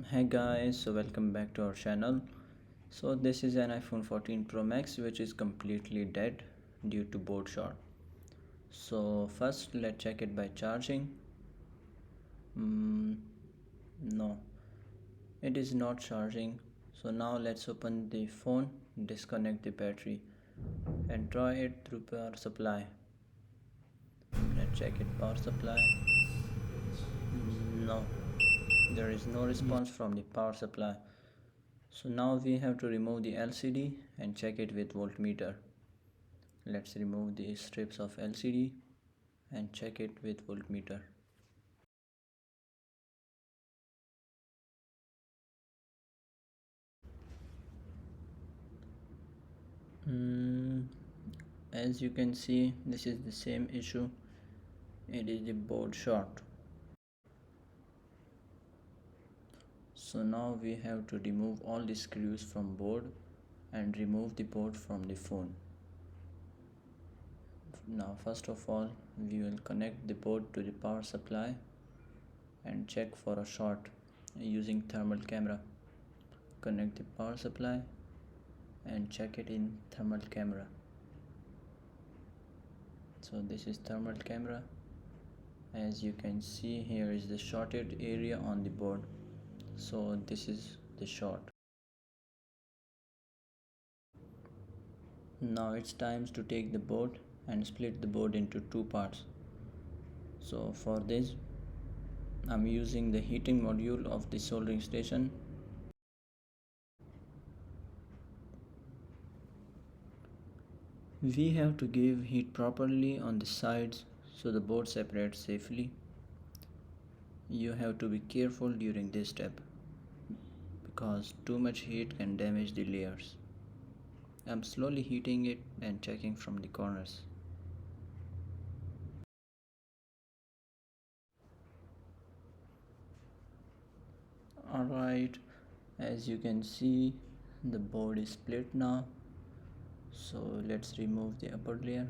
Hey guys, so welcome back to our channel. So this is an iPhone 14 Pro Max which is completely dead due to board short. So first let's check it by charging. No, it is not charging. So now let's open the phone, disconnect the battery and try it through power supply. Let's check it power supply. No, there is no response from the power supply. So now we have to remove the LCD and check it with voltmeter. Let's remove the strips of LCD and check it with voltmeter. As you can see, this is the same issue. It is the board short. So now we have to remove all the screws from board and remove the board from the phone. Now first of all, we will connect the board to the power supply and check for a short using thermal camera. Connect the power supply and check it in thermal camera. So this is thermal camera. As you can see, here is the shorted area on the board. So this is the short. Now it's time to take the board and split the board into two parts. So for this I'm using the heating module of the soldering station. We have to give heat properly on the sides so the board separates safely. You have to be careful during this step because too much heat can damage the layers. I'm slowly heating it and checking from the corners. Alright, as you can see, the board is split now. So let's remove the upper layer.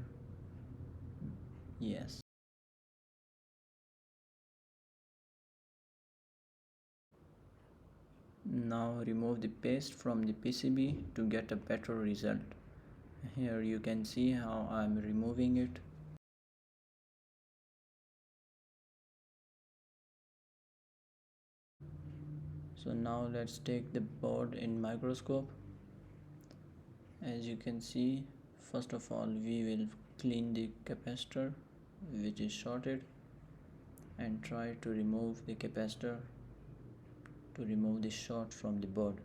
Yes. Now remove the paste from the PCB to get a better result. Here you can see how I'm removing it. So now let's take the board in microscope. As you can see, first of all we will clean the capacitor which is shorted and try to remove the capacitor to remove the short from the board.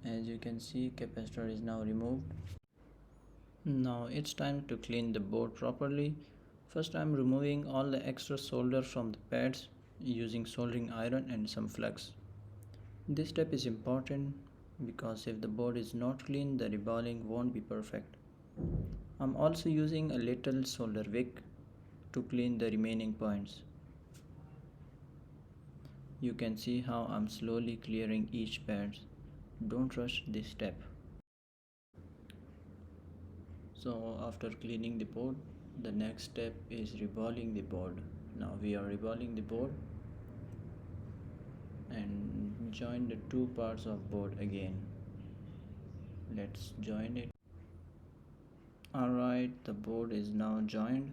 As you can see, capacitor is now removed. Now it's time to clean the board properly. First I'm removing all the extra solder from the pads using soldering iron and some flux. This step is important because if the board is not clean, the reballing won't be perfect. I'm also using a little solder wick to clean the remaining points. You can see how I'm slowly clearing each pad. Don't rush this step. So after cleaning the board, the next step is reballing the board. Now we are reballing the board and join the two parts of board again. Let's join it. Alright, the board is now joined.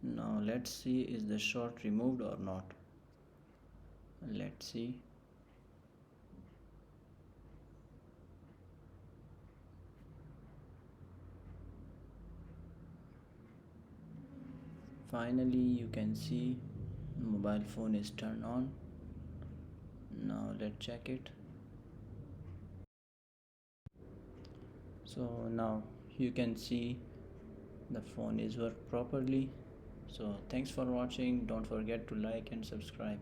Now let's see is the short removed or not. Let's see. Finally you can see mobile phone is turned on. Now let's check it. So now you can see the phone is worked properly. So thanks for watching. Don't forget to like and subscribe.